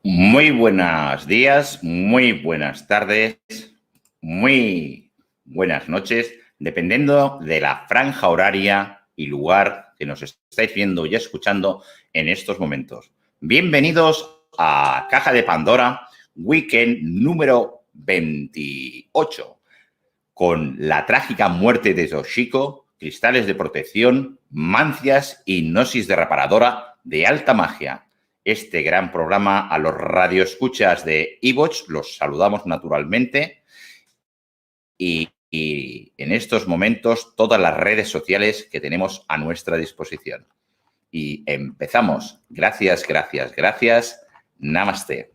Muy buenos días, muy buenas tardes, muy buenas noches, dependiendo de la franja horaria y lugar que nos estáis viendo y escuchando en estos momentos. Bienvenidos a Caja de Pandora, weekend número 28, con la trágica muerte de Toshiko, cristales de protección, mancias y hipnosis de reparadora de alta magia. Este gran programa a los radioescuchas de iVoox los saludamos naturalmente y en estos momentos todas las redes sociales que tenemos a nuestra disposición. Y empezamos. Gracias, gracias, gracias. Namaste.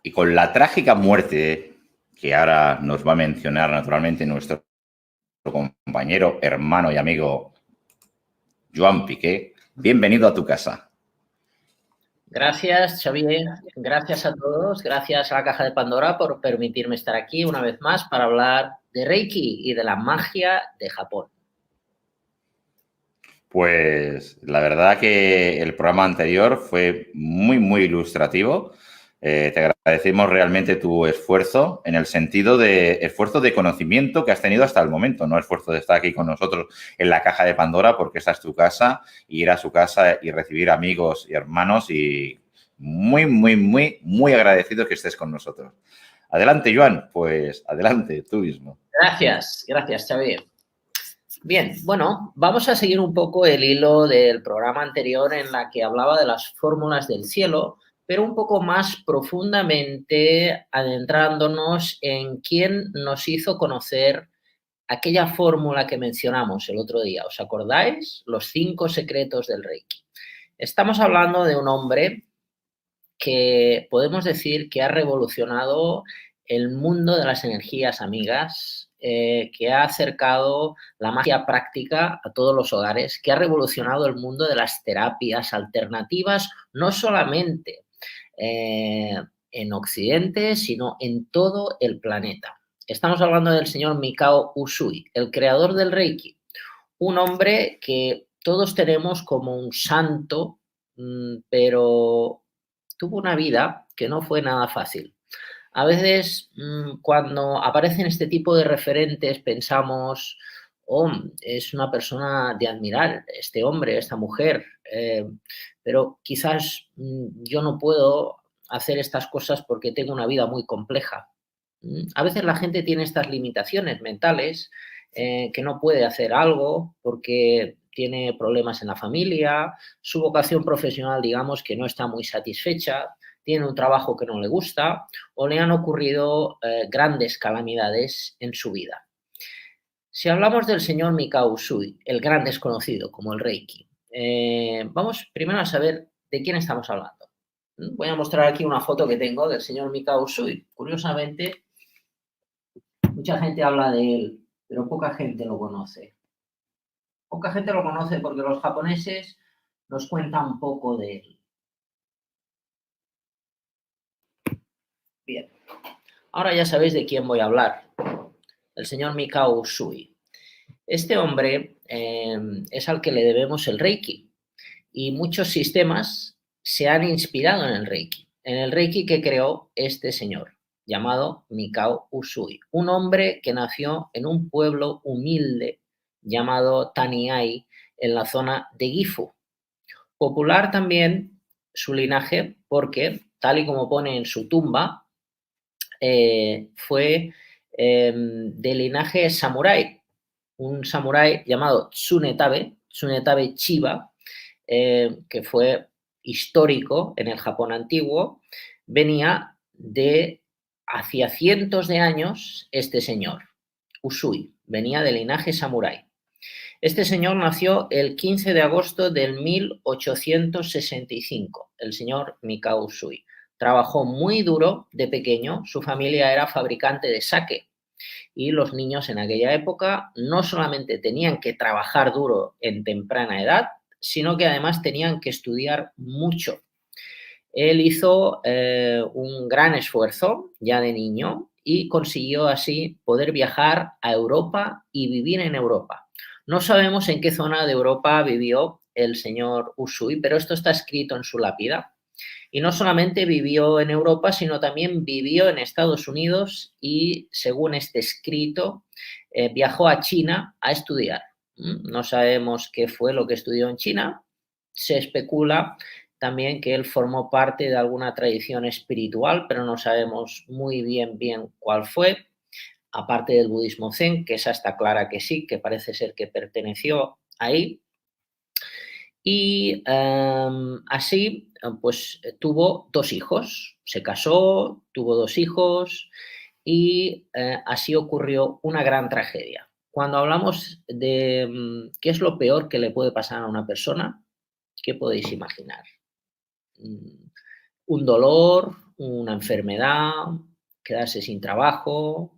Y con la trágica muerte que ahora nos va a mencionar naturalmente nuestro compañero, hermano y amigo Joan Piqué, bienvenido a tu casa. Gracias, Xavier. Gracias a todos. Gracias a la Caja de Pandora por permitirme estar aquí una vez más para hablar de Reiki y de la magia de Japón. Pues la verdad que el programa anterior fue muy ilustrativo. Te agradecemos realmente tu esfuerzo en el sentido de esfuerzo de conocimiento que has tenido hasta el momento, no esfuerzo de estar aquí con nosotros en la Caja de Pandora, porque esta es tu casa, y ir a su casa y recibir amigos y hermanos, y muy agradecido que estés con nosotros. Adelante, Joan, pues adelante, tú mismo. Gracias, Xavier. Bien, bueno, vamos a seguir un poco el hilo del programa anterior en la que hablaba de las fórmulas del cielo, pero un poco más profundamente adentrándonos en quién nos hizo conocer aquella fórmula que mencionamos el otro día. ¿Os acordáis? Los 5 secretos del Reiki. Estamos hablando de un hombre que podemos decir que ha revolucionado el mundo de las energías amigas, que ha acercado la magia práctica a todos los hogares, que ha revolucionado el mundo de las terapias alternativas, no solamente en Occidente, sino en todo el planeta. Estamos hablando del señor Mikao Usui, el creador del Reiki, un hombre que todos tenemos como un santo, pero tuvo una vida que no fue nada fácil. A veces, cuando aparecen este tipo de referentes, pensamos, oh, es una persona de admirar, este hombre, esta mujer, pero quizás yo no puedo hacer estas cosas porque tengo una vida muy compleja. A veces la gente tiene estas limitaciones mentales, que no puede hacer algo porque tiene problemas en la familia, su vocación profesional, digamos, que no está muy satisfecha, tiene un trabajo que no le gusta o le han ocurrido grandes calamidades en su vida. Si hablamos del señor Mikao Usui, el gran desconocido, como el Reiki, vamos primero a saber de quién estamos hablando. Voy a mostrar aquí una foto que tengo del señor Mikao Usui. Curiosamente, mucha gente habla de él, pero poca gente lo conoce. Poca gente lo conoce porque los japoneses nos cuentan poco de él. Bien, ahora ya sabéis de quién voy a hablar, el señor Mikao Usui. Este hombre es al que le debemos el Reiki y muchos sistemas se han inspirado en el Reiki que creó este señor, llamado Mikao Usui, un hombre que nació en un pueblo humilde llamado Taniai, en la zona de Gifu. Popular también su linaje porque, tal y como pone en su tumba, fue de linaje samurái, un samurái llamado Tsunetabe Chiba, que fue histórico en el Japón antiguo, venía de hacía cientos de años este señor, Usui, venía de linaje samurái. Este señor nació el 15 de agosto del 1865, el señor Mikao Usui. Trabajó muy duro de pequeño, su familia era fabricante de sake y los niños en aquella época no solamente tenían que trabajar duro en temprana edad, sino que además tenían que estudiar mucho. Él hizo un gran esfuerzo ya de niño y consiguió así poder viajar a Europa y vivir en Europa. No sabemos en qué zona de Europa vivió el señor Usui, pero esto está escrito en su lápida. Y no solamente vivió en Europa, sino también vivió en Estados Unidos y, según este escrito, viajó a China a estudiar. No sabemos qué fue lo que estudió en China. Se especula también que él formó parte de alguna tradición espiritual, pero no sabemos muy bien cuál fue, aparte del budismo zen, que esa está clara que sí, que parece ser que perteneció ahí. Y así, pues tuvo 2 hijos, se casó, tuvo 2 hijos y así ocurrió una gran tragedia. Cuando hablamos de qué es lo peor que le puede pasar a una persona, ¿qué podéis imaginar? Un dolor, una enfermedad, quedarse sin trabajo,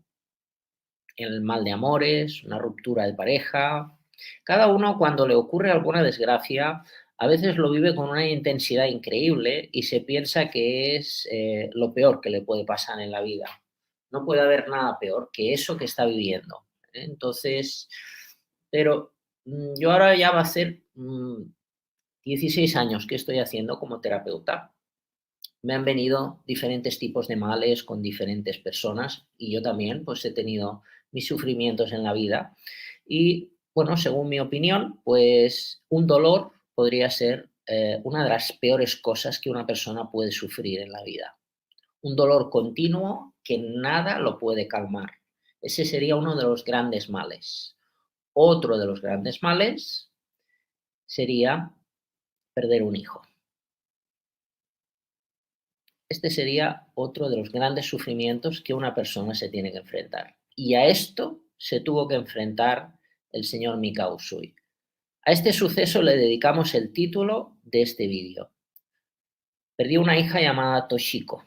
el mal de amores, una ruptura de pareja. Cada uno, cuando le ocurre alguna desgracia, a veces lo vive con una intensidad increíble y se piensa que es lo peor que le puede pasar en la vida. No puede haber nada peor que eso que está viviendo. Entonces, pero yo ahora ya va a ser 16 años que estoy haciendo como terapeuta. Me han venido diferentes tipos de males con diferentes personas y yo también pues he tenido mis sufrimientos en la vida y bueno, según mi opinión, pues un dolor podría ser una de las peores cosas que una persona puede sufrir en la vida. Un dolor continuo que nada lo puede calmar. Ese sería uno de los grandes males. Otro de los grandes males sería perder un hijo. Este sería otro de los grandes sufrimientos que una persona se tiene que enfrentar. Y a esto se tuvo que enfrentar el señor Mikao Usui. A este suceso le dedicamos el título de este vídeo. Perdió una hija llamada Toshiko.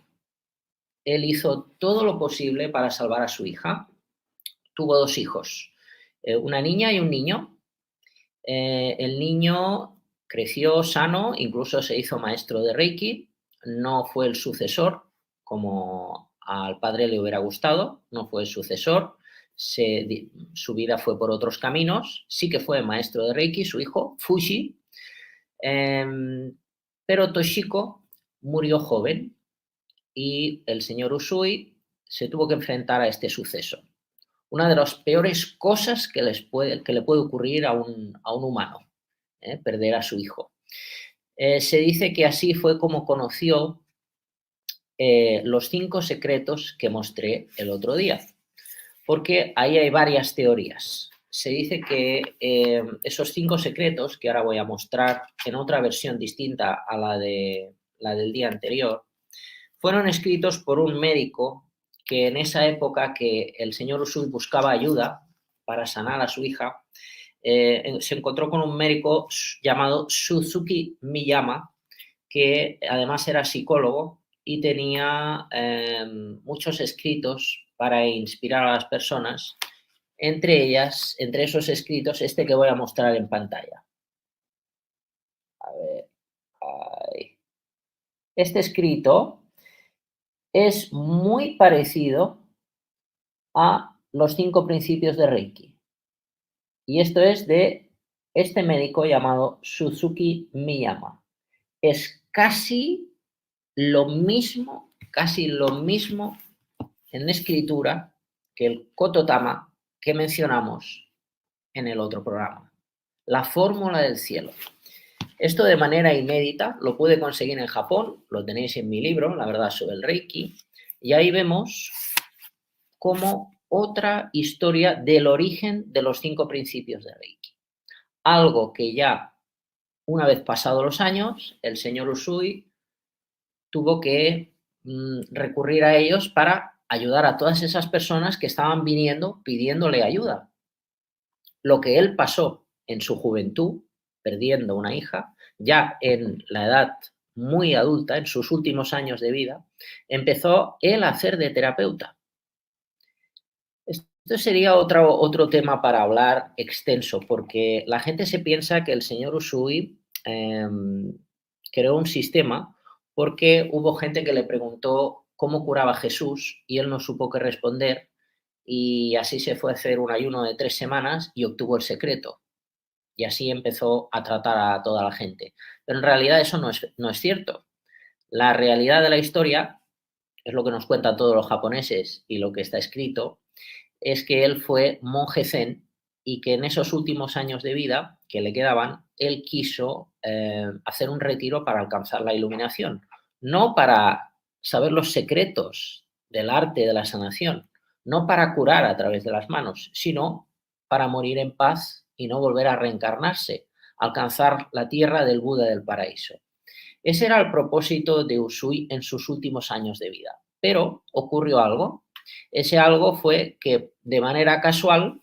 Él hizo todo lo posible para salvar a su hija. Tuvo 2 hijos, una niña y un niño. El niño creció sano, incluso se hizo maestro de Reiki. No fue el sucesor, como al padre le hubiera gustado, no fue el sucesor, su vida fue por otros caminos, sí que fue maestro de Reiki, su hijo, Fuji, pero Toshiko murió joven y el señor Usui se tuvo que enfrentar a este suceso. Una de las peores cosas que le puede ocurrir a un humano, perder a su hijo. Se dice que así fue como conoció los 5 secretos que mostré el otro día, porque ahí hay varias teorías. Se dice que esos 5 secretos, que ahora voy a mostrar en otra versión distinta a la del día anterior, fueron escritos por un médico que en esa época que el señor Usui buscaba ayuda para sanar a su hija, se encontró con un médico llamado Suzuki Miyama, que además era psicólogo y tenía muchos escritos para inspirar a las personas. Entre esos escritos, este que voy a mostrar en pantalla. A ver, ahí. Este escrito es muy parecido a los 5 principios de Reiki. Y esto es de este médico llamado Suzuki Miyama. Es casi lo mismo en escritura que el Kototama que mencionamos en el otro programa. La fórmula del cielo. Esto de manera inédita lo pude conseguir en Japón, lo tenéis en mi libro, La verdad sobre el Reiki, y ahí vemos como otra historia del origen de los 5 principios de Reiki. Algo que ya, una vez pasados los años, el señor Usui tuvo que recurrir a ellos para ayudar a todas esas personas que estaban viniendo pidiéndole ayuda. Lo que él pasó en su juventud, perdiendo una hija, ya en la edad muy adulta, en sus últimos años de vida, empezó él a hacer de terapeuta. Esto sería otro tema para hablar extenso, porque la gente se piensa que el señor Usui creó un sistema porque hubo gente que le preguntó cómo curaba Jesús y él no supo qué responder y así se fue a hacer un ayuno de 3 semanas y obtuvo el secreto. Y así empezó a tratar a toda la gente. Pero en realidad eso no es cierto. La realidad de la historia, es lo que nos cuentan todos los japoneses y lo que está escrito, es que él fue monje zen y que en esos últimos años de vida que le quedaban, él quiso hacer un retiro para alcanzar la iluminación, no para saber los secretos del arte de la sanación, no para curar a través de las manos, sino para morir en paz y no volver a reencarnarse, alcanzar la tierra del Buda del paraíso. Ese era el propósito de Usui en sus últimos años de vida. Pero ocurrió algo. Ese algo fue que de manera casual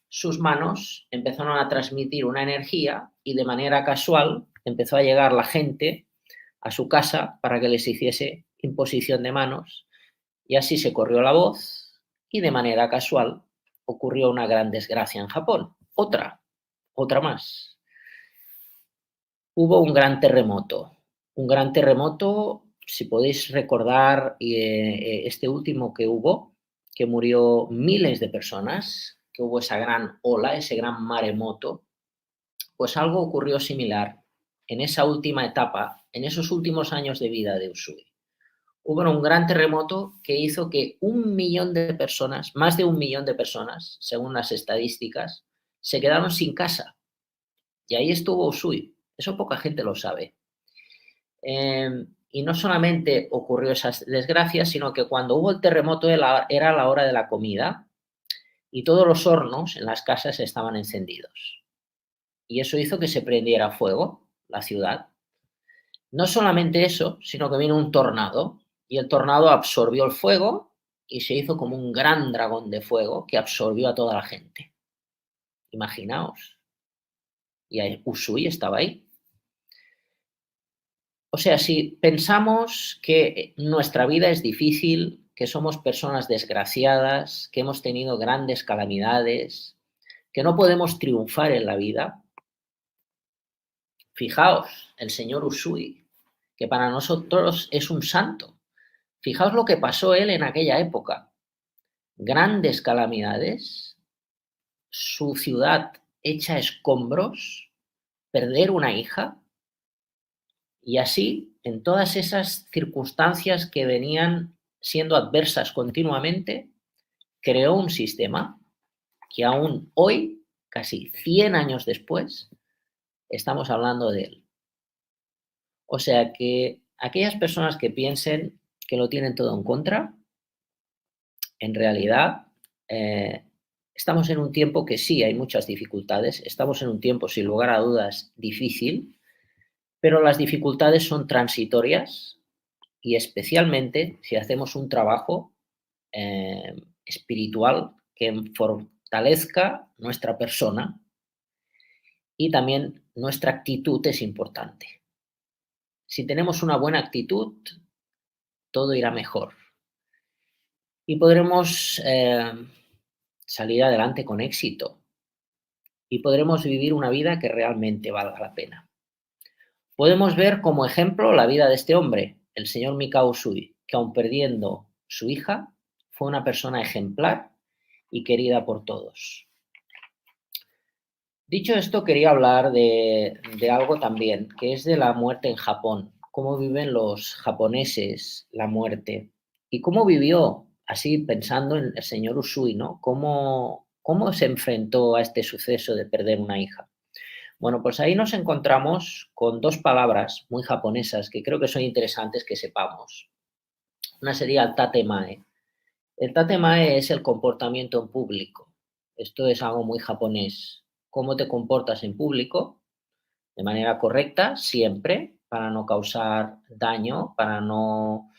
sus manos empezaron a transmitir una energía y de manera casual empezó a llegar la gente a su casa para que les hiciese imposición de manos y así se corrió la voz y de manera casual ocurrió una gran desgracia en Japón. Otra más. Hubo un gran terremoto. Un gran terremoto, si podéis recordar este último que hubo, que murió miles de personas, que hubo esa gran ola, ese gran maremoto, pues algo ocurrió similar en esa última etapa, en esos últimos años de vida de Usui. Hubo un gran terremoto que hizo que 1 millón de personas, más de 1 millón de personas, según las estadísticas, se quedaron sin casa. Y ahí estuvo Usui. Eso poca gente lo sabe. Y no solamente ocurrió esas desgracias, sino que cuando hubo el terremoto era la hora de la comida y todos los hornos en las casas estaban encendidos. Y eso hizo que se prendiera fuego la ciudad. No solamente eso, sino que vino un tornado y el tornado absorbió el fuego y se hizo como un gran dragón de fuego que absorbió a toda la gente. Imaginaos. Y Usui estaba ahí. O sea, si pensamos que nuestra vida es difícil, que somos personas desgraciadas, que hemos tenido grandes calamidades, que no podemos triunfar en la vida, fijaos, el señor Usui, que para nosotros es un santo. Fijaos lo que pasó él en aquella época. Grandes calamidades, su ciudad hecha escombros, perder una hija, y así, en todas esas circunstancias que venían siendo adversas continuamente, creó un sistema que aún hoy, casi 100 años después, estamos hablando de él. O sea que aquellas personas que piensen que lo tienen todo en contra, en realidad estamos en un tiempo que sí hay muchas dificultades, estamos en un tiempo sin lugar a dudas difícil, pero las dificultades son transitorias y especialmente si hacemos un trabajo espiritual que fortalezca nuestra persona y también nuestra actitud es importante. Si tenemos una buena actitud, todo irá mejor y podremos salir adelante con éxito y podremos vivir una vida que realmente valga la pena. Podemos ver como ejemplo la vida de este hombre, el señor Mikao Usui, que aun perdiendo su hija, fue una persona ejemplar y querida por todos. Dicho esto, quería hablar de algo también, que es de la muerte en Japón, cómo viven los japoneses la muerte y cómo vivió, así pensando en el señor Usui, ¿no? Cómo se enfrentó a este suceso de perder una hija. Bueno, pues ahí nos encontramos con dos palabras muy japonesas que creo que son interesantes que sepamos. Una sería el tatemae. El tatemae es el comportamiento en público. Esto es algo muy japonés. Cómo te comportas en público de manera correcta, siempre, para no causar daño, para no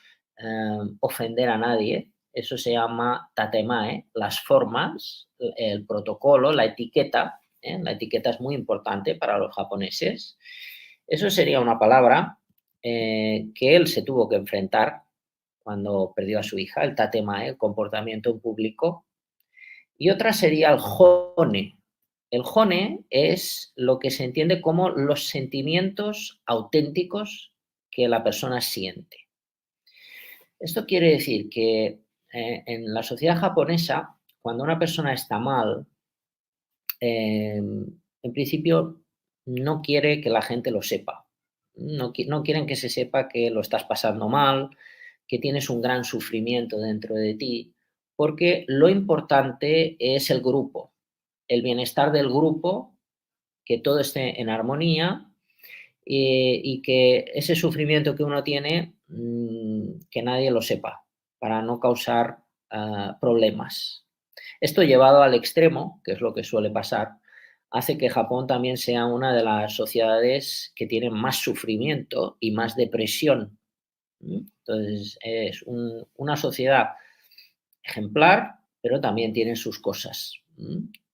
ofender a nadie. Eso se llama tatemae. Las formas, el protocolo, la etiqueta. La etiqueta es muy importante para los japoneses. Eso sería una palabra que él se tuvo que enfrentar cuando perdió a su hija, el tatemae, el comportamiento en público. Y otra sería el hone. El hone es lo que se entiende como los sentimientos auténticos que la persona siente. Esto quiere decir que en la sociedad japonesa, cuando una persona está mal, en principio no quiere que la gente lo sepa. No quieren que se sepa que lo estás pasando mal, que tienes un gran sufrimiento dentro de ti, porque lo importante es el grupo, el bienestar del grupo, que todo esté en armonía y que ese sufrimiento que uno tiene, que nadie lo sepa, para no causar problemas. Esto llevado al extremo, que es lo que suele pasar, hace que Japón también sea una de las sociedades que tienen más sufrimiento y más depresión. Entonces, es una sociedad ejemplar, pero también tiene sus cosas.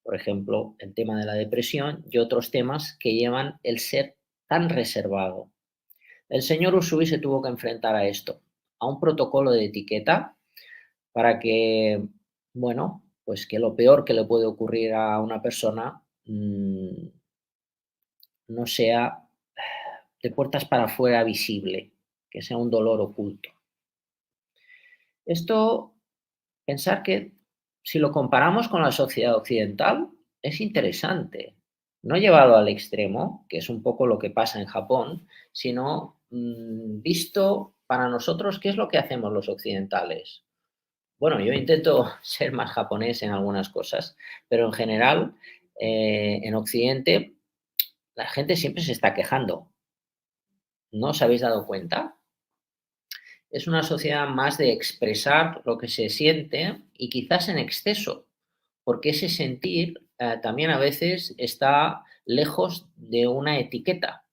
Por ejemplo, el tema de la depresión y otros temas que llevan el ser tan reservado. El señor Usui se tuvo que enfrentar a esto, a un protocolo de etiqueta para que, bueno, pues que lo peor que le puede ocurrir a una persona no sea de puertas para afuera visible, que sea un dolor oculto. Esto, pensar que si lo comparamos con la sociedad occidental, es interesante. No llevado al extremo, que es un poco lo que pasa en Japón, sino visto para nosotros qué es lo que hacemos los occidentales. Bueno, yo intento ser más japonés en algunas cosas, pero en general, en Occidente, la gente siempre se está quejando. ¿No os habéis dado cuenta? Es una sociedad más de expresar lo que se siente y quizás en exceso, porque ese sentir también a veces está lejos de una etiqueta,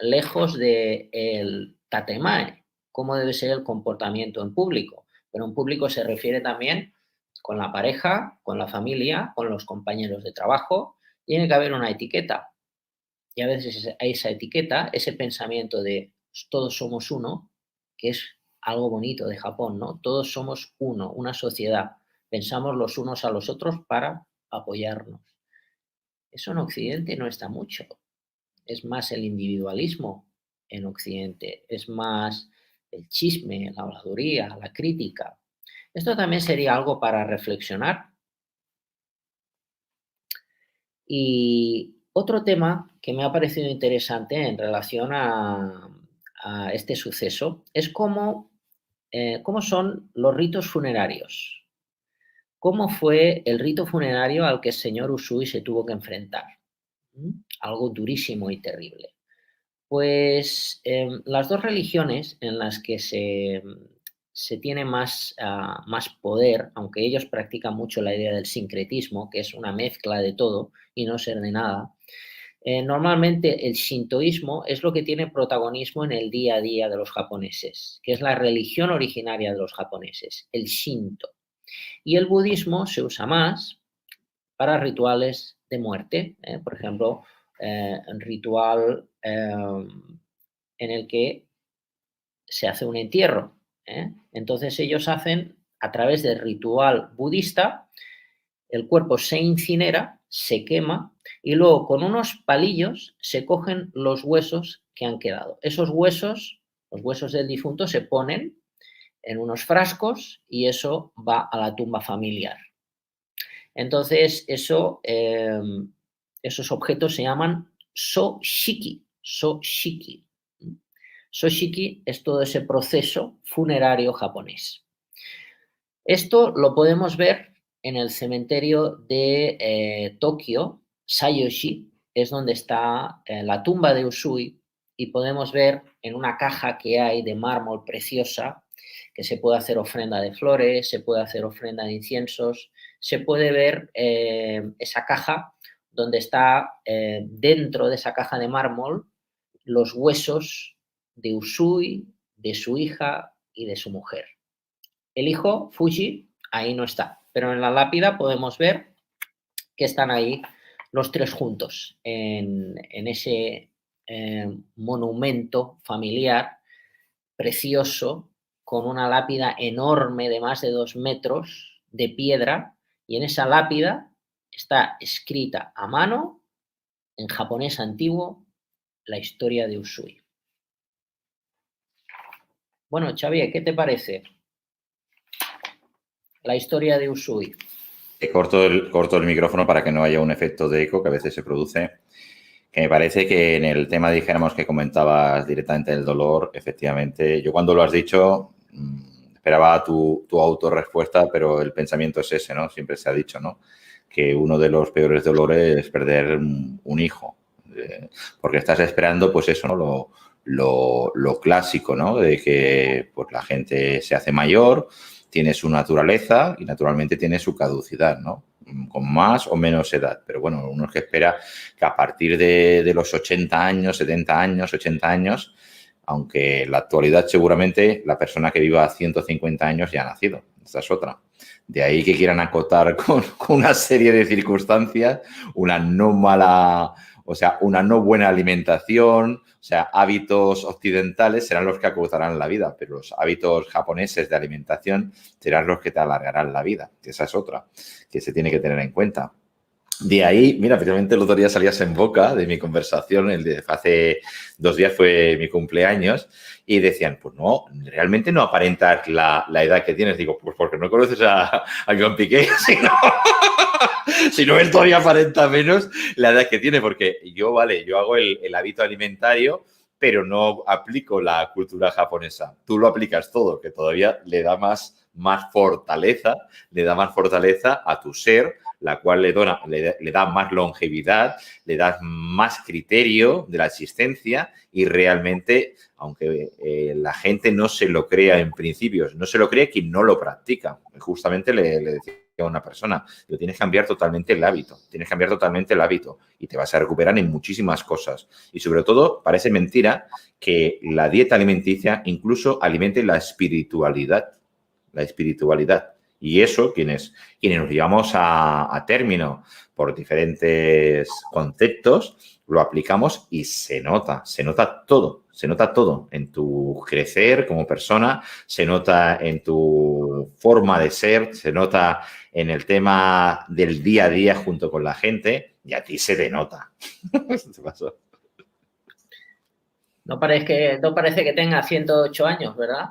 lejos del tatemae, cómo debe ser el comportamiento en público. Pero en público se refiere también con la pareja, con la familia, con los compañeros de trabajo. Tiene que haber una etiqueta. Y a veces esa etiqueta, ese pensamiento de todos somos uno, que es algo bonito de Japón, ¿no? Todos somos uno, una sociedad. Pensamos los unos a los otros para apoyarnos. Eso en Occidente no está mucho. Es más el individualismo en Occidente, es más el chisme, la habladuría, la crítica. Esto también sería algo para reflexionar. Y otro tema que me ha parecido interesante en relación a este suceso es cómo son los ritos funerarios. ¿Cómo fue el rito funerario al que el señor Usui se tuvo que enfrentar? Algo durísimo y terrible. Pues las dos religiones en las que se tiene más poder, aunque ellos practican mucho la idea del sincretismo, que es una mezcla de todo y no ser de nada, normalmente el shintoísmo es lo que tiene protagonismo en el día a día de los japoneses, que es la religión originaria de los japoneses, el shinto. Y el budismo se usa más para rituales de muerte. Por ejemplo, ritual en el que se hace un entierro. Entonces ellos hacen, a través del ritual budista, el cuerpo se incinera, se quema y luego con unos palillos se cogen los huesos que han quedado. Esos huesos, los huesos del difunto, se ponen en unos frascos y eso va a la tumba familiar. Entonces, esos objetos se llaman soshiki. Soshiki. Soshiki es todo ese proceso funerario japonés. Esto lo podemos ver en el cementerio de Tokio, Sayoshi, es donde está la tumba de Usui, y podemos ver en una caja que hay de mármol preciosa que se puede hacer ofrenda de flores, se puede hacer ofrenda de inciensos, se puede ver esa caja donde está dentro de esa caja de mármol los huesos de Usui, de su hija y de su mujer. El hijo, Fuji, ahí no está, pero en la lápida podemos ver que están ahí los tres juntos en ese monumento familiar precioso con una lápida enorme de más de 2 metros de piedra, y en esa lápida está escrita a mano, en japonés antiguo, la historia de Usui. Bueno, Xavier, ¿qué te parece la historia de Usui? Corto el micrófono para que no haya un efecto de eco que a veces se produce. Que me parece que en el tema, dijéramos, que comentabas directamente del dolor, efectivamente, yo cuando lo has dicho esperaba tu autorrespuesta, pero el pensamiento es ese, ¿no? Siempre se ha dicho, ¿no? Que uno de los peores dolores es perder un hijo. Porque estás esperando, pues eso, ¿no? Lo clásico, ¿no? De que pues, la gente se hace mayor, tiene su naturaleza y naturalmente tiene su caducidad, ¿no? Con más o menos edad. Pero bueno, uno es que espera que a partir de los 80 años, 70 años, 80 años, aunque en la actualidad seguramente la persona que viva 150 años ya ha nacido. Esta es otra. De ahí que quieran acotar con una serie de circunstancias, una no mala, o sea, una no buena alimentación, o sea, hábitos occidentales serán los que acotarán la vida, pero los hábitos japoneses de alimentación serán los que te alargarán la vida. Esa es otra que se tiene que tener en cuenta. De ahí, mira, precisamente el otro día salías en boca de mi conversación, hace 2 días fue mi cumpleaños, y decían, pues no, realmente no aparentas la edad que tienes. Digo, pues porque no conoces a Joan Piqué, sino él todavía aparenta menos la edad que tiene, porque yo hago el hábito alimentario, pero no aplico la cultura japonesa. Tú lo aplicas todo, que todavía le da más fortaleza a tu ser, la cual le da más longevidad, le da más criterio de la existencia y realmente, aunque la gente no se lo crea en principios, no se lo cree quien no lo practica. Justamente le decía a una persona, tienes que cambiar totalmente el hábito, y te vas a recuperar en muchísimas cosas. Y sobre todo, parece mentira que la dieta alimenticia incluso alimente la espiritualidad. Y eso, quienes nos llevamos a término por diferentes conceptos, lo aplicamos y se nota todo en tu crecer como persona, se nota en tu forma de ser, se nota en el tema del día a día junto con la gente, y a ti se te nota. ¿Qué pasó? No parece que tenga 108 años, ¿verdad?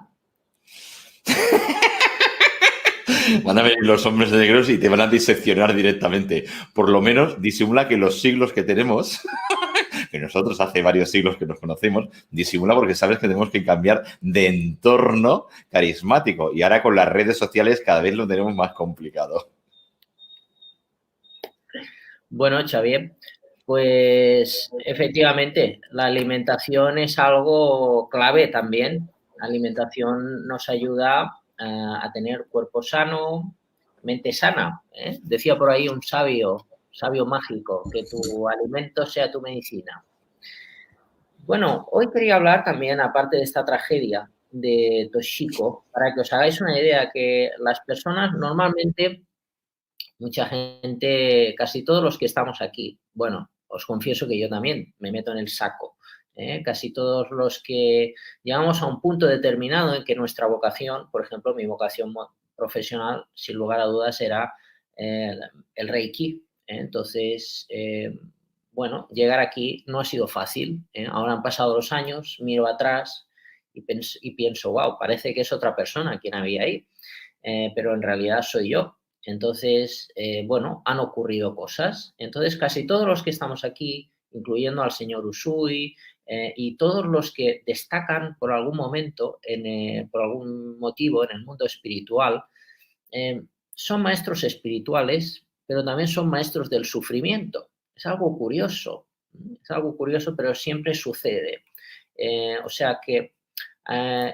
Van a venir los hombres negros y te van a diseccionar directamente. Por lo menos disimula que los siglos que tenemos, que nosotros hace varios siglos que nos conocemos, disimula porque sabes que tenemos que cambiar de entorno carismático. Y ahora con las redes sociales cada vez lo tenemos más complicado. Bueno, Xavier, pues efectivamente la alimentación es algo clave también. La alimentación nos ayuda a tener cuerpo sano, mente sana. Decía por ahí un sabio mágico, que tu alimento sea tu medicina. Bueno, hoy quería hablar también, aparte de esta tragedia de Toshiko, para que os hagáis una idea, que las personas normalmente, mucha gente, casi todos los que estamos aquí, bueno, os confieso que yo también me meto en el saco. Casi todos los que llegamos a un punto determinado en que nuestra vocación, por ejemplo, mi vocación profesional, sin lugar a dudas, era el Reiki. Entonces, bueno, llegar aquí no ha sido fácil. Ahora han pasado los años, miro atrás y pienso, wow, parece que es otra persona quien había ahí, pero en realidad soy yo. Entonces, bueno, han ocurrido cosas. Entonces, casi todos los que estamos aquí, incluyendo al señor Usui, y todos los que destacan por algún momento, por algún motivo en el mundo espiritual, son maestros espirituales, pero también son maestros del sufrimiento. Es algo curioso, pero siempre sucede. O sea que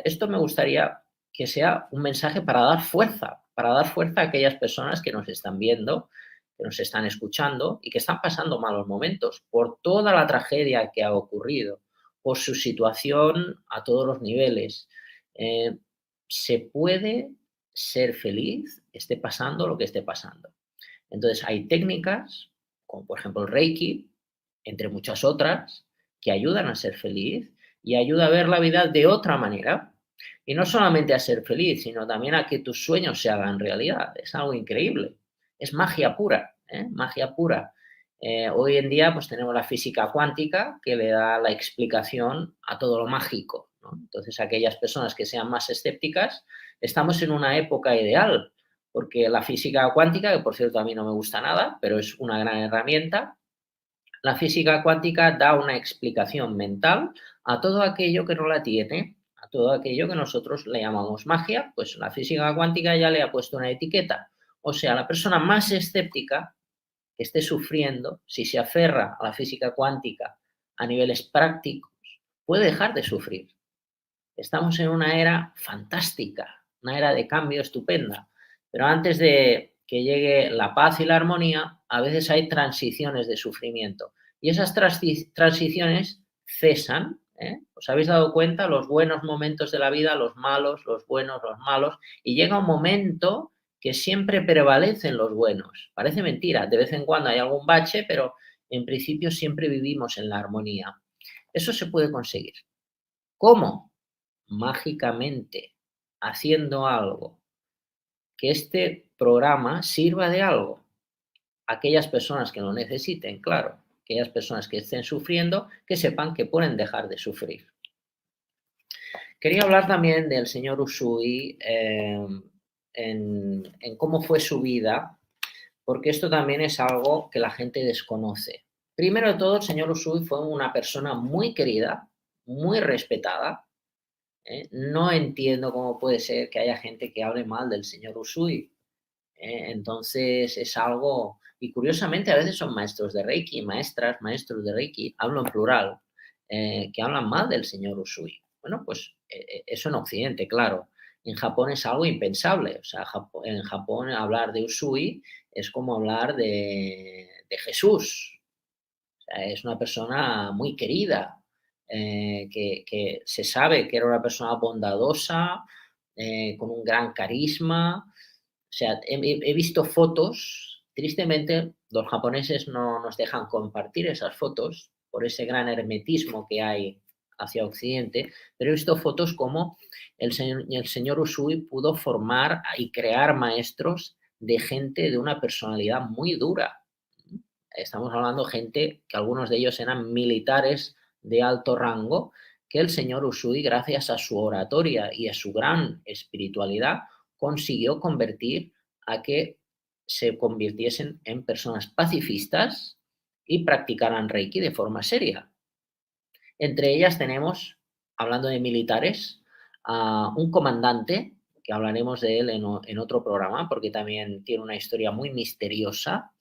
esto me gustaría que sea un mensaje para dar fuerza a aquellas personas que nos están viendo, que nos están escuchando y que están pasando malos momentos por toda la tragedia que ha ocurrido, por su situación a todos los niveles. Se puede ser feliz, esté pasando lo que esté pasando. Entonces, hay técnicas, como por ejemplo el Reiki, entre muchas otras, que ayudan a ser feliz y ayuda a ver la vida de otra manera. Y no solamente a ser feliz, sino también a que tus sueños se hagan realidad. Es algo increíble. Es magia pura, magia pura. Hoy en día pues tenemos la física cuántica que le da la explicación a todo lo mágico, ¿no? Entonces, aquellas personas que sean más escépticas, estamos en una época ideal, porque la física cuántica, que por cierto a mí no me gusta nada, pero es una gran herramienta, la física cuántica da una explicación mental a todo aquello que no la tiene, a todo aquello que nosotros le llamamos magia, pues la física cuántica ya le ha puesto una etiqueta. O sea, la persona más escéptica que esté sufriendo, si se aferra a la física cuántica a niveles prácticos, puede dejar de sufrir. Estamos en una era fantástica, una era de cambio estupenda, pero antes de que llegue la paz y la armonía, a veces hay transiciones de sufrimiento y esas transiciones cesan. ¿Os habéis dado cuenta? Los buenos momentos de la vida, los malos, los buenos, los malos, y llega un momento que siempre prevalecen los buenos. Parece mentira, de vez en cuando hay algún bache, pero en principio siempre vivimos en la armonía. Eso se puede conseguir. ¿Cómo? Mágicamente, haciendo algo, que este programa sirva de algo. Aquellas personas que lo necesiten, claro, aquellas personas que estén sufriendo, que sepan que pueden dejar de sufrir. Quería hablar también del señor Usui en cómo fue su vida, porque esto también es algo que la gente desconoce. Primero de todo, el señor Usui fue una persona muy querida, muy respetada. No entiendo cómo puede ser que haya gente que hable mal del señor Usui. Entonces es algo, y curiosamente a veces son maestros de Reiki, maestras, maestros de Reiki, hablo en plural, que hablan mal del señor Usui. Bueno, pues eso en Occidente, claro. En Japón es algo impensable. O sea, en Japón hablar de Usui es como hablar de Jesús. O sea, es una persona muy querida, que se sabe que era una persona bondadosa, con un gran carisma. O sea, he visto fotos, tristemente los japoneses no nos dejan compartir esas fotos por ese gran hermetismo que hay hacia Occidente, pero he visto fotos como el señor Usui pudo formar y crear maestros de gente de una personalidad muy dura. Estamos hablando de gente que algunos de ellos eran militares de alto rango, que el señor Usui, gracias a su oratoria y a su gran espiritualidad, consiguió convertir a que se convirtiesen en personas pacifistas y practicaran Reiki de forma seria. Entre ellas tenemos, hablando de militares, a un comandante, que hablaremos de él en otro programa, porque también tiene una historia muy misteriosa,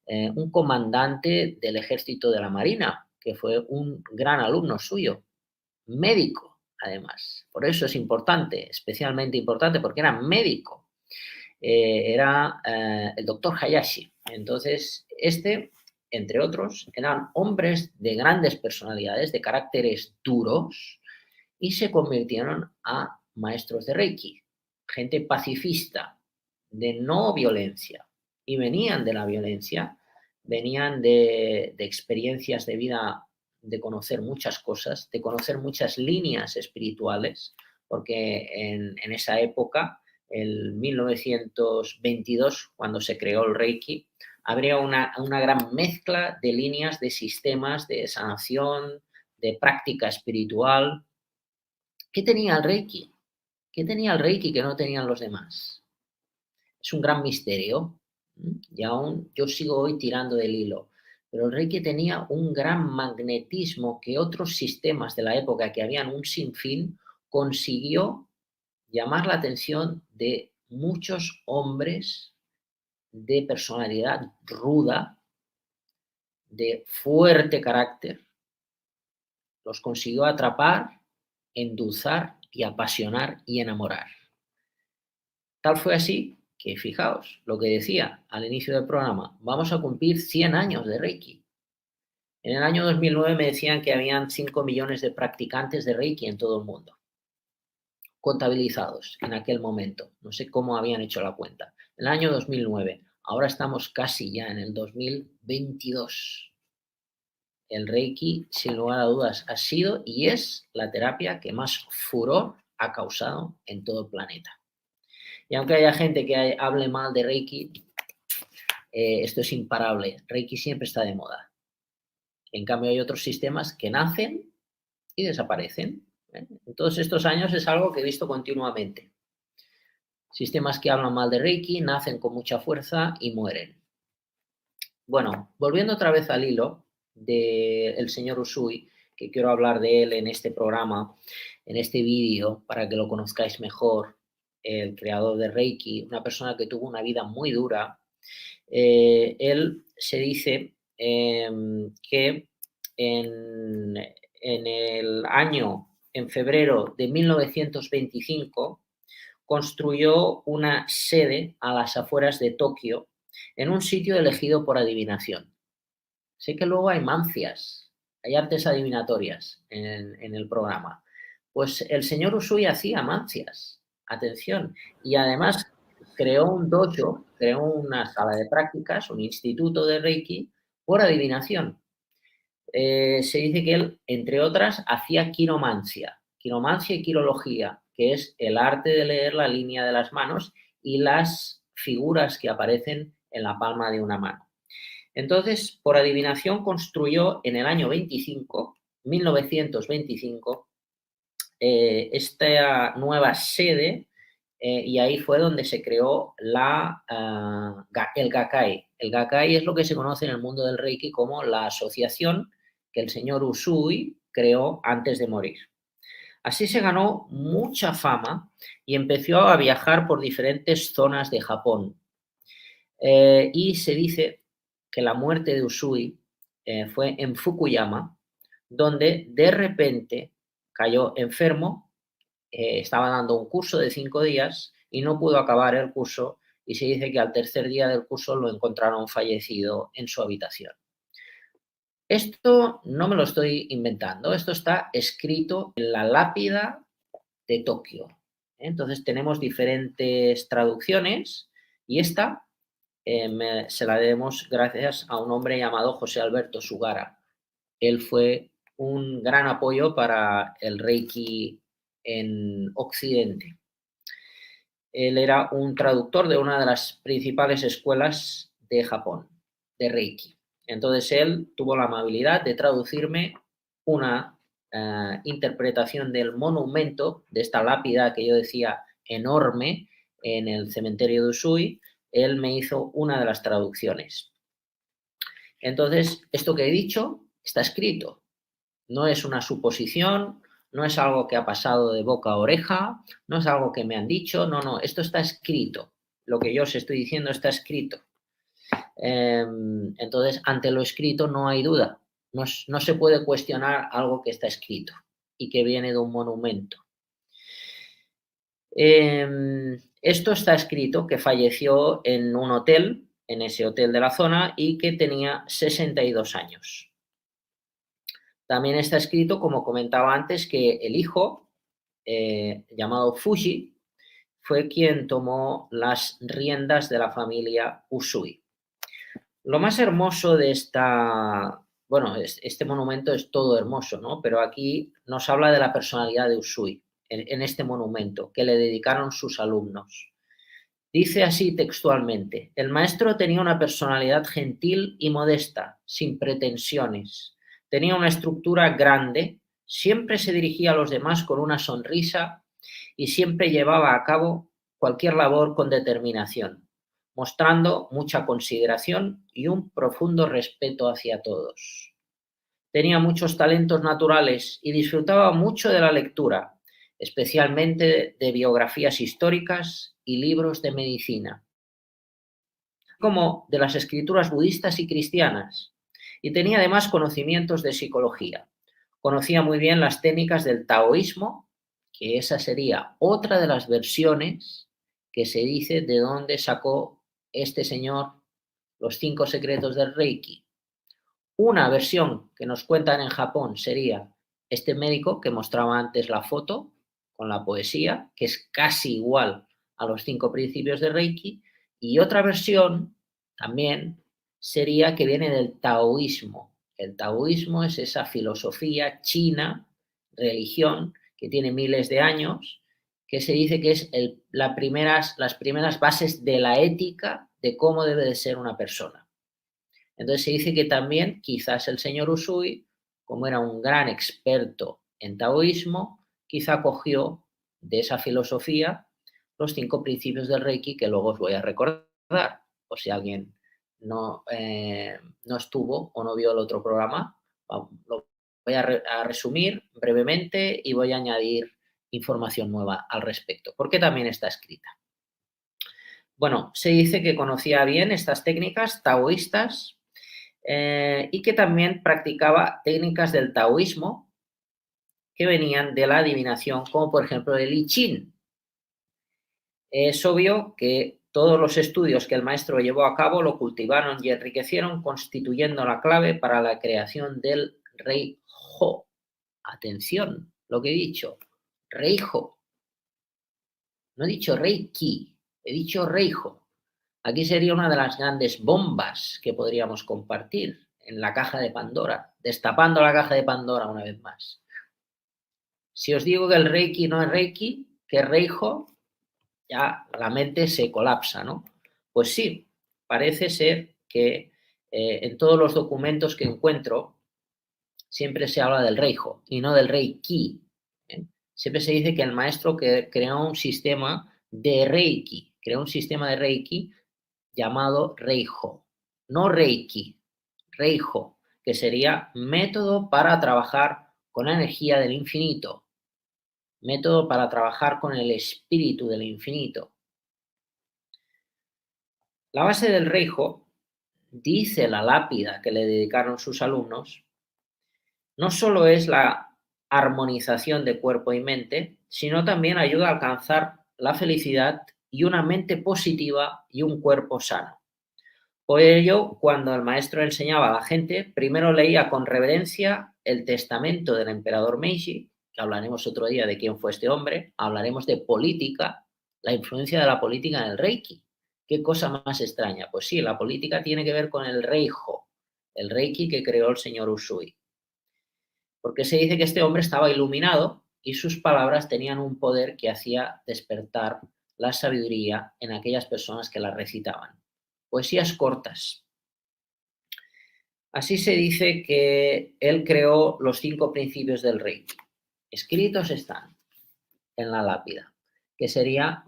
un comandante del ejército de la Marina, que fue un gran alumno suyo, médico, además. Por eso es importante, especialmente importante, porque era médico. Era el doctor Hayashi. Entonces, entre otros, eran hombres de grandes personalidades, de caracteres duros, y se convirtieron a maestros de Reiki, gente pacifista, de no violencia, y venían de la violencia venían de experiencias de vida, de conocer muchas cosas, de conocer muchas líneas espirituales, porque en esa época, en 1922, cuando se creó el Reiki, habría una gran mezcla de líneas, de sistemas, de sanación, de práctica espiritual. ¿Qué tenía el Reiki? ¿Qué tenía el Reiki que no tenían los demás? Es un gran misterio y aún yo sigo hoy tirando del hilo. Pero el Reiki tenía un gran magnetismo que otros sistemas de la época, que habían un sinfín, consiguió llamar la atención de muchos hombres de personalidad ruda, de fuerte carácter. Los consiguió atrapar, endulzar y apasionar y enamorar. Tal fue así que, fijaos, lo que decía al inicio del programa, vamos a cumplir 100 años de Reiki. En el año 2009 me decían que habían 5 millones de practicantes de Reiki en todo el mundo, contabilizados en aquel momento. No sé cómo habían hecho la cuenta. En el año 2009, ahora estamos casi ya en el 2022. El Reiki, sin lugar a dudas, ha sido y es la terapia que más furor ha causado en todo el planeta. Y aunque haya gente que hable mal de Reiki, esto es imparable. Reiki siempre está de moda. En cambio, hay otros sistemas que nacen y desaparecen. En todos estos años es algo que he visto continuamente. Sistemas que hablan mal de Reiki nacen con mucha fuerza y mueren. Bueno, volviendo otra vez al hilo del señor Usui, que quiero hablar de él en este programa, en este vídeo, para que lo conozcáis mejor, el creador de Reiki, una persona que tuvo una vida muy dura. Él se dice que en febrero de 1925, construyó una sede a las afueras de Tokio en un sitio elegido por adivinación. Sé que luego hay mancias, hay artes adivinatorias en el programa. Pues el señor Usui hacía mancias, atención, y además creó un dojo, creó una sala de prácticas, un instituto de Reiki por adivinación. Se dice que él, entre otras, hacía quiromancia y quirología, que es el arte de leer la línea de las manos y las figuras que aparecen en la palma de una mano. Entonces, por adivinación, construyó en el año 1925, esta nueva sede, y ahí fue donde se creó el Gakkai. El Gakkai es lo que se conoce en el mundo del Reiki como la asociación que el señor Usui creó antes de morir. Así se ganó mucha fama y empezó a viajar por diferentes zonas de Japón. Y se dice que la muerte de Usui fue en Fukuyama, donde de repente cayó enfermo, estaba dando un curso de 5 días y no pudo acabar el curso, y se dice que al tercer día del curso lo encontraron fallecido en su habitación. Esto no me lo estoy inventando, esto está escrito en la lápida de Tokio. Entonces tenemos diferentes traducciones y esta se la debemos gracias a un hombre llamado José Alberto Sugara. Él fue un gran apoyo para el Reiki en Occidente. Él era un traductor de una de las principales escuelas de Japón, de Reiki. Entonces él tuvo la amabilidad de traducirme una interpretación del monumento, de esta lápida que yo decía enorme en el cementerio de Usui. Él me hizo una de las traducciones. Entonces, esto que he dicho está escrito. No es una suposición, no es algo que ha pasado de boca a oreja, no es algo que me han dicho, no, esto está escrito. Lo que yo os estoy diciendo está escrito. Entonces, ante lo escrito no hay duda. No se puede cuestionar algo que está escrito y que viene de un monumento. Esto está escrito que falleció en un hotel, en ese hotel de la zona, y que tenía 62 años. También está escrito, como comentaba antes, que el hijo, llamado Fuji, fue quien tomó las riendas de la familia Usui. Lo más hermoso de este monumento es todo hermoso, ¿no? Pero aquí nos habla de la personalidad de Usui en este monumento que le dedicaron sus alumnos. Dice así textualmente: el maestro tenía una personalidad gentil y modesta, sin pretensiones. Tenía una estructura grande, siempre se dirigía a los demás con una sonrisa y siempre llevaba a cabo cualquier labor con determinación, mostrando mucha consideración y un profundo respeto hacia todos. Tenía muchos talentos naturales y disfrutaba mucho de la lectura, especialmente de biografías históricas y libros de medicina, como de las escrituras budistas y cristianas, y tenía además conocimientos de psicología. Conocía muy bien las técnicas del taoísmo, que esa sería otra de las versiones que se dice de dónde sacó este señor los 5 secretos del Reiki. Una versión que nos cuentan en Japón sería este médico que mostraba antes la foto con la poesía, que es casi igual a los 5 principios de Reiki, y otra versión también sería que viene del taoísmo. El taoísmo es esa filosofía china, religión, que tiene miles de años, que se dice que es las primeras bases de la ética de cómo debe de ser una persona. Entonces se dice que también quizás el señor Usui, como era un gran experto en taoísmo, quizá cogió de esa filosofía los 5 principios del Reiki, que luego os voy a recordar, por si alguien no estuvo o no vio el otro programa. Lo voy a resumir brevemente y voy a añadir información nueva al respecto, porque también está escrita. Bueno, se dice que conocía bien estas técnicas taoístas y que también practicaba técnicas del taoísmo que venían de la adivinación, como por ejemplo el I Ching. Es obvio que todos los estudios que el maestro llevó a cabo lo cultivaron y enriquecieron, constituyendo la clave para la creación del Rei Ho. Atención, lo que he dicho, Rei Ho. No he dicho Reiki, he dicho Rei Ho. Aquí sería una de las grandes bombas que podríamos compartir en la caja de Pandora, destapando la caja de Pandora una vez más. Si os digo que el Reiki no es Reiki, que es Reijo, ya la mente se colapsa, ¿no? Pues sí, parece ser que en todos los documentos que encuentro siempre se habla del Reijo y no del Reiki. Siempre se dice que el maestro creó un sistema de Reiki, creó un sistema de Reiki llamado Reijo, no Reiki, Reijo, que sería método para trabajar con la energía del infinito, método para trabajar con el espíritu del infinito. La base del Reijo, dice la lápida que le dedicaron sus alumnos, no solo es la armonización de cuerpo y mente, sino también ayuda a alcanzar la felicidad y una mente positiva y un cuerpo sano. Por ello, cuando el maestro enseñaba a la gente, primero leía con reverencia el testamento del emperador Meiji, que hablaremos otro día de quién fue este hombre, hablaremos de política, la influencia de la política en el Reiki. ¿Qué cosa más extraña? Pues sí, la política tiene que ver con el Reijo, el Reiki que creó el señor Usui. Porque se dice que este hombre estaba iluminado y sus palabras tenían un poder que hacía despertar la sabiduría en aquellas personas que las recitaban. Poesías cortas. Así se dice que él creó los 5 principios del Reiki. Escritos están en la lápida, que sería: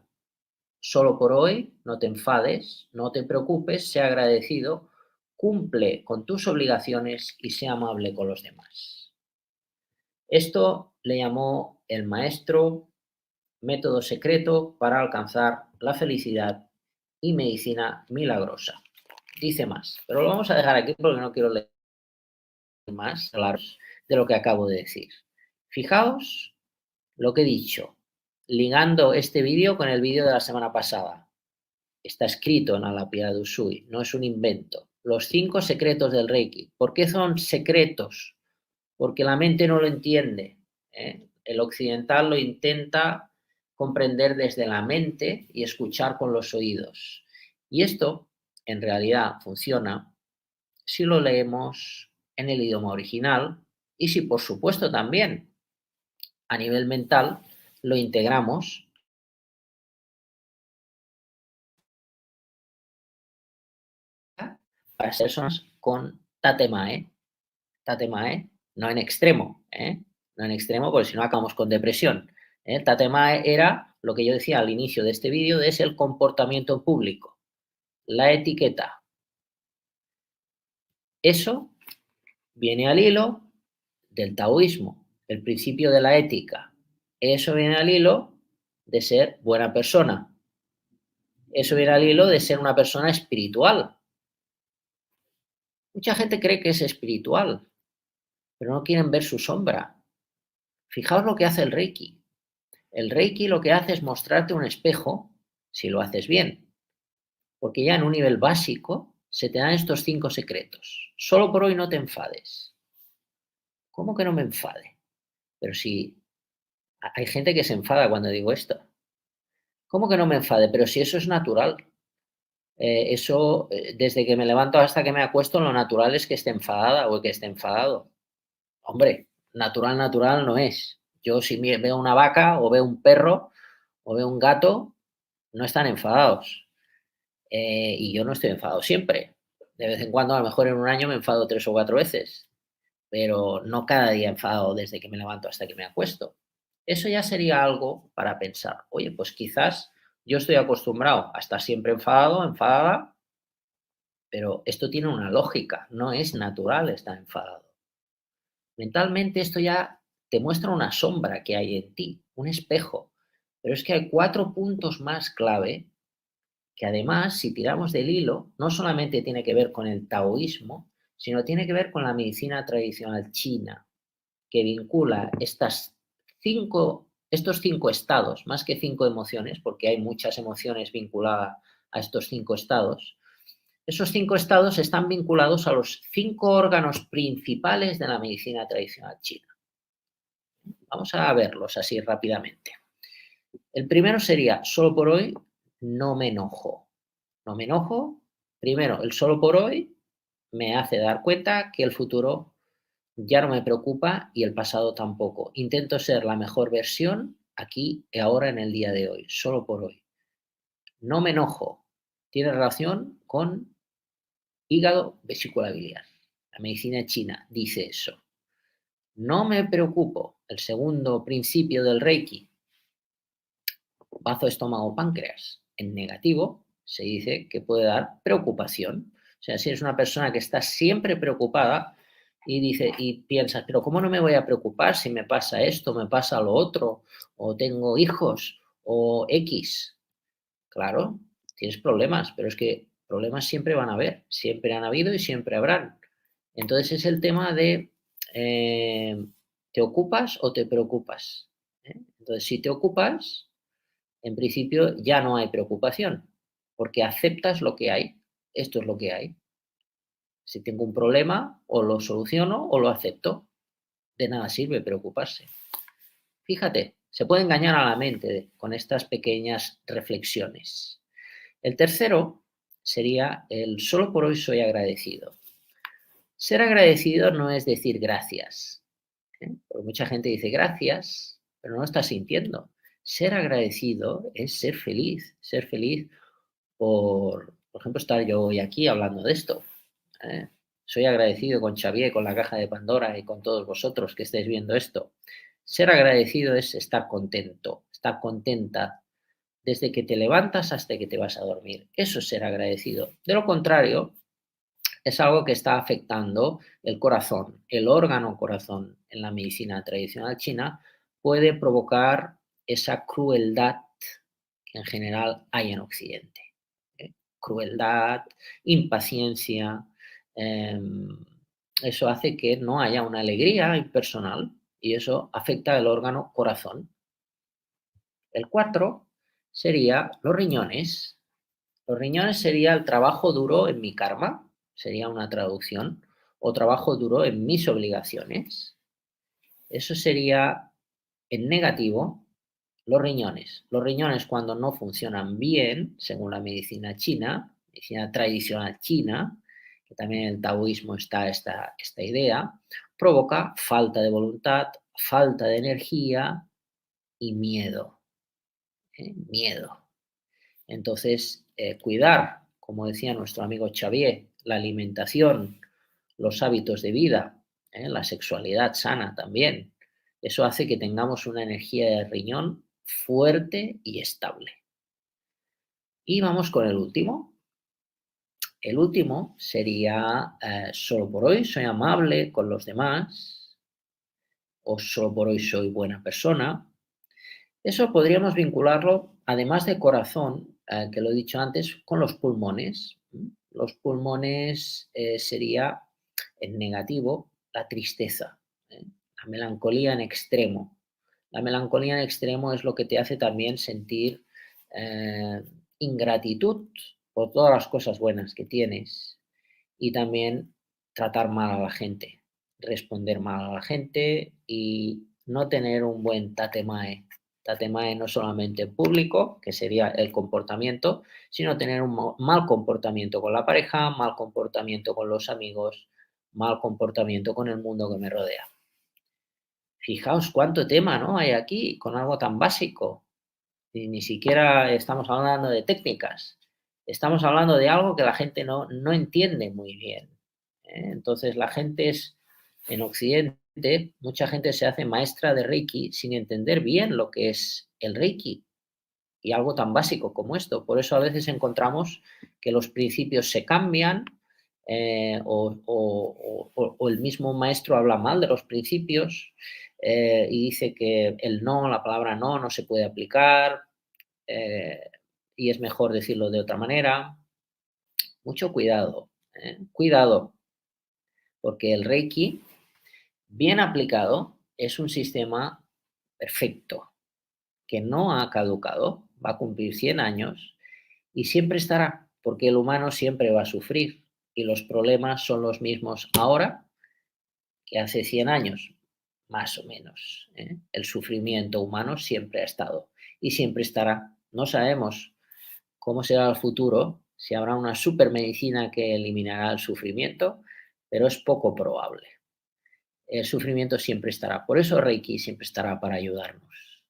solo por hoy, no te enfades, no te preocupes, sea agradecido, cumple con tus obligaciones y sea amable con los demás. Esto le llamó el maestro método secreto para alcanzar la felicidad y medicina milagrosa. Dice más, pero lo vamos a dejar aquí porque no quiero leer más de lo que acabo de decir. Fijaos lo que he dicho, ligando este vídeo con el vídeo de la semana pasada. Está escrito en la lápida de Usui, no es un invento. Los 5 secretos del Reiki. ¿Por qué son secretos? Porque la mente no lo entiende. El occidental lo intenta comprender desde la mente y escuchar con los oídos. Y esto, en realidad, funciona si lo leemos en el idioma original y si, por supuesto, también a nivel mental lo integramos para personas con tatemae. Tatemae, no en extremo, no en extremo, porque si no acabamos con depresión. Tatemae era lo que yo decía al inicio de este vídeo, es el comportamiento público, la etiqueta. Eso viene al hilo del taoísmo, el principio de la ética. Eso viene al hilo de ser buena persona. Eso viene al hilo de ser una persona espiritual. Mucha gente cree que es espiritual, pero no quieren ver su sombra. Fijaos lo que hace el Reiki. El Reiki lo que hace es mostrarte un espejo, si lo haces bien, porque ya en un nivel básico se te dan estos 5 secretos. Solo por hoy no te enfades. ¿Cómo que no me enfade? Pero si hay gente que se enfada cuando digo esto. ¿Cómo que no me enfade? Pero si eso es natural. Desde que me levanto hasta que me acuesto, lo natural es que esté enfadada o que esté enfadado. Hombre, natural no es. Yo si veo una vaca o veo un perro o veo un gato, no están enfadados. Y yo no estoy enfadado siempre. De vez en cuando, a lo mejor en un año me enfado 3 o 4 veces, pero no cada día enfadado desde que me levanto hasta que me acuesto. Eso ya sería algo para pensar. Oye, pues quizás yo estoy acostumbrado a estar siempre enfadado, enfadada, pero esto tiene una lógica, no es natural estar enfadado. Mentalmente esto ya te muestra una sombra que hay en ti, un espejo. Pero es que hay 4 puntos más clave que además, si tiramos del hilo, no solamente tiene que ver con el taoísmo, sino tiene que ver con la medicina tradicional china, que vincula estos 5 estados, más que 5 emociones, porque hay muchas emociones vinculadas a estos 5 estados. Esos 5 estados están vinculados a los 5 órganos principales de la medicina tradicional china. Vamos a verlos así rápidamente. El primero sería, solo por hoy, no me enojo. No me enojo. Primero, el solo por hoy me hace dar cuenta que el futuro ya no me preocupa y el pasado tampoco. Intento ser la mejor versión aquí y ahora en el día de hoy, solo por hoy. No me enojo. Tiene relación con hígado, vesícula biliar. La medicina china dice eso. No me preocupo. El segundo principio del Reiki, bazo, estómago, páncreas. En negativo se dice que puede dar preocupación. O sea, si eres una persona que está siempre preocupada y piensas, pero ¿cómo no me voy a preocupar si me pasa esto, me pasa lo otro, o tengo hijos, o X? Claro, tienes problemas, pero es que problemas siempre van a haber, siempre han habido y siempre habrán. Entonces es el tema de, ¿te ocupas o te preocupas? Entonces, si te ocupas, en principio ya no hay preocupación, porque aceptas lo que hay. Esto es lo que hay. Si tengo un problema, o lo soluciono o lo acepto. De nada sirve preocuparse. Fíjate, se puede engañar a la mente con estas pequeñas reflexiones. El tercero sería el solo por hoy soy agradecido. Ser agradecido no es decir gracias. Porque mucha gente dice gracias, pero no lo está sintiendo. Ser agradecido es ser feliz por ejemplo, estar yo hoy aquí hablando de esto. Soy agradecido con Xavier, con la caja de Pandora y con todos vosotros que estáis viendo esto. Ser agradecido es estar contento, estar contenta desde que te levantas hasta que te vas a dormir. Eso es ser agradecido. De lo contrario, es algo que está afectando el corazón. El órgano corazón en la medicina tradicional china puede provocar esa crueldad que en general hay en Occidente. Crueldad, impaciencia. Eso hace que no haya una alegría impersonal y eso afecta el órgano corazón. El 4 sería los riñones. Los riñones sería el trabajo duro en mi karma, sería una traducción, o trabajo duro en mis obligaciones. Eso sería en negativo los riñones. Los riñones cuando no funcionan bien, según la medicina china, medicina tradicional china, que también en el taoísmo está esta idea, provoca falta de voluntad, falta de energía y miedo. Miedo. Entonces, cuidar, como decía nuestro amigo Xavier, la alimentación, los hábitos de vida, la sexualidad sana también, eso hace que tengamos una energía de riñón fuerte y estable. Y vamos con el último. El último sería, solo por hoy soy amable con los demás, o solo por hoy soy buena persona. Eso podríamos vincularlo, además de corazón, que lo he dicho antes, con los pulmones. Los pulmones sería, en negativo, la tristeza, la melancolía en extremo. La melancolía en extremo es lo que te hace también sentir eh, ingratitud por todas las cosas buenas que tienes y también tratar mal a la gente, responder mal a la gente y no tener un buen tatemae. Tatemae no solamente en público, que sería el comportamiento, sino tener un mal comportamiento con la pareja, mal comportamiento con los amigos, mal comportamiento con el mundo que me rodea. Fijaos cuánto tema, ¿no?, hay aquí con algo tan básico. Y ni siquiera estamos hablando de técnicas. Estamos hablando de algo que la gente no entiende muy bien. Entonces, la gente en Occidente, mucha gente se hace maestra de Reiki sin entender bien lo que es el Reiki y algo tan básico como esto. Por eso a veces encontramos que los principios se cambian o el mismo maestro habla mal de los principios y dice que el no, la palabra no se puede aplicar y es mejor decirlo de otra manera. Mucho cuidado, cuidado, porque el Reiki, bien aplicado, es un sistema perfecto, que no ha caducado, va a cumplir 100 años y siempre estará, porque el humano siempre va a sufrir y los problemas son los mismos ahora que hace 100 años, más o menos. El sufrimiento humano siempre ha estado y siempre estará. No sabemos cómo será el futuro, si habrá una supermedicina que eliminará el sufrimiento, pero es poco probable. El sufrimiento siempre estará. Por eso Reiki siempre estará para ayudarnos.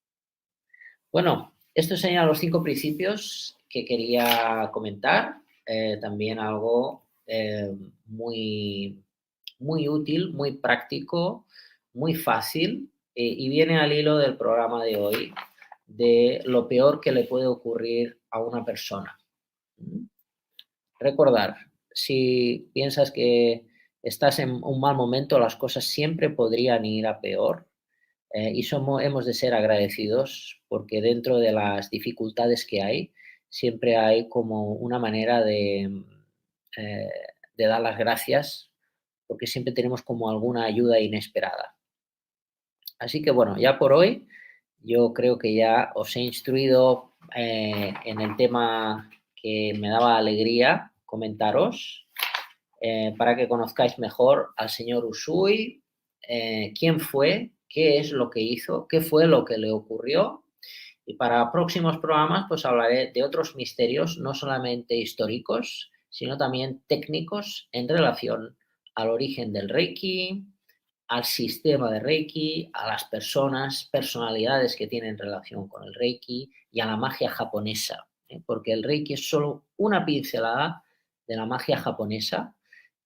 Bueno, estos serían los 5 principios que quería comentar. También algo muy, muy útil, muy práctico, muy fácil y viene al hilo del programa de hoy, de lo peor que le puede ocurrir a una persona. Recordar, si piensas que estás en un mal momento, las cosas siempre podrían ir a peor y hemos de ser agradecidos porque dentro de las dificultades que hay, siempre hay como una manera eh, de dar las gracias porque siempre tenemos como alguna ayuda inesperada. Así que bueno, ya por hoy yo creo que ya os he instruido en el tema que me daba alegría comentaros para que conozcáis mejor al señor Usui, quién fue, qué es lo que hizo, qué fue lo que le ocurrió. Y para próximos programas pues hablaré de otros misterios, no solamente históricos, sino también técnicos en relación al origen del Reiki, al sistema de Reiki, a las personalidades que tienen relación con el Reiki y a la magia japonesa, porque el Reiki es solo una pincelada de la magia japonesa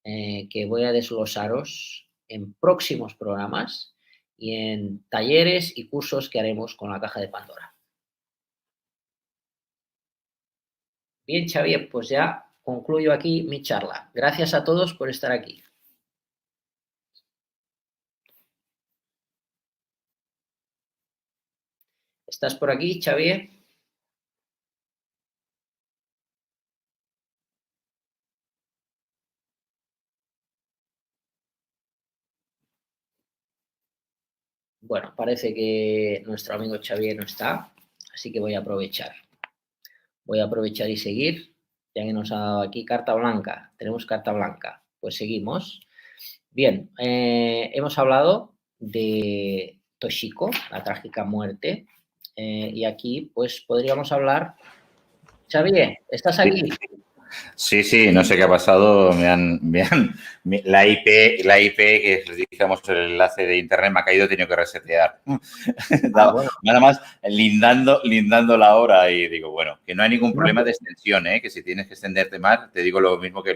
que voy a desglosaros en próximos programas y en talleres y cursos que haremos con la caja de Pandora. Bien, Xavier, pues ya concluyo aquí mi charla. Gracias a todos por estar aquí. ¿Estás por aquí, Xavier? Bueno, parece que nuestro amigo Xavier no está, así que voy a aprovechar. Voy a aprovechar y seguir, ya que nos ha dado aquí carta blanca. Tenemos carta blanca. Pues seguimos. Bien, hemos hablado de Toshiko, la trágica muerte, y aquí pues podríamos hablar. Xavier, ¿estás aquí? Sí, no sé qué ha pasado. La IP que les dijimos el enlace de internet me ha caído, he tenido que resetear. Bueno. Nada más lindando la hora y digo, bueno, que no hay ningún problema de extensión, que si tienes que extenderte más, te digo lo mismo que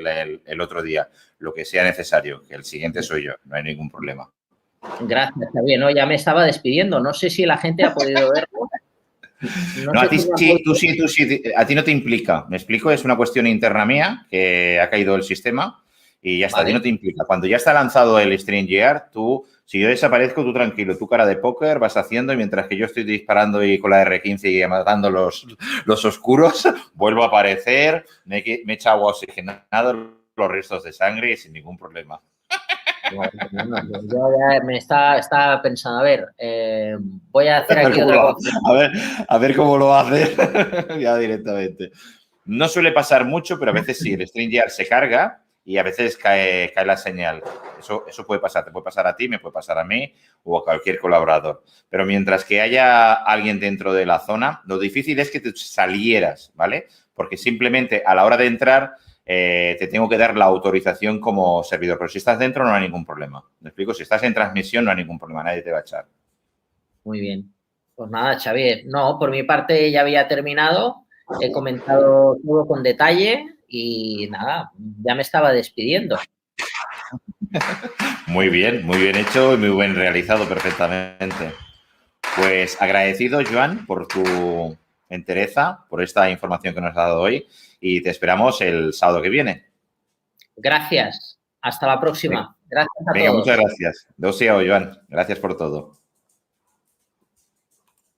el otro día, lo que sea necesario, que el siguiente soy yo, no hay ningún problema. Gracias, Xavier. No, ya me estaba despidiendo. No sé si la gente ha podido verlo. No, a ti sí, tú sí, a ti no te implica. Me explico, es una cuestión interna mía que ha caído el sistema y ya está, Vale. a ti no te implica. Cuando ya está lanzado el StreamYard, si yo desaparezco, tú tranquilo, tu cara de póker vas haciendo y mientras que yo estoy disparando y con la R15 y matando los oscuros, vuelvo a aparecer, me he echado agua oxigenada, los restos de sangre y sin ningún problema. Bueno, yo ya me está pensando, a ver, voy a hacer aquí otra cosa. A ver cómo lo hace ya directamente. No suele pasar mucho, pero a veces sí, el StreamYard se carga y a veces cae la señal. Eso puede pasar, te puede pasar a ti, me puede pasar a mí o a cualquier colaborador. Pero mientras que haya alguien dentro de la zona, lo difícil es que te salieras, ¿vale? Porque simplemente a la hora de entrar te tengo que dar la autorización como servidor. Pero si estás dentro no hay ningún problema. ¿Me explico? Si estás en transmisión no hay ningún problema, nadie te va a echar. Muy bien. Pues nada, Xavier. No, por mi parte ya había terminado. He comentado todo con detalle y nada, ya me estaba despidiendo. Muy bien hecho y muy bien realizado perfectamente. Pues agradecido, Joan, por tu entereza, por esta información que nos has dado hoy y te esperamos el sábado que viene. Gracias. Hasta la próxima. Gracias a Venga, todos. muchas gracias. Adéu-siau, Joan. Gracias por todo.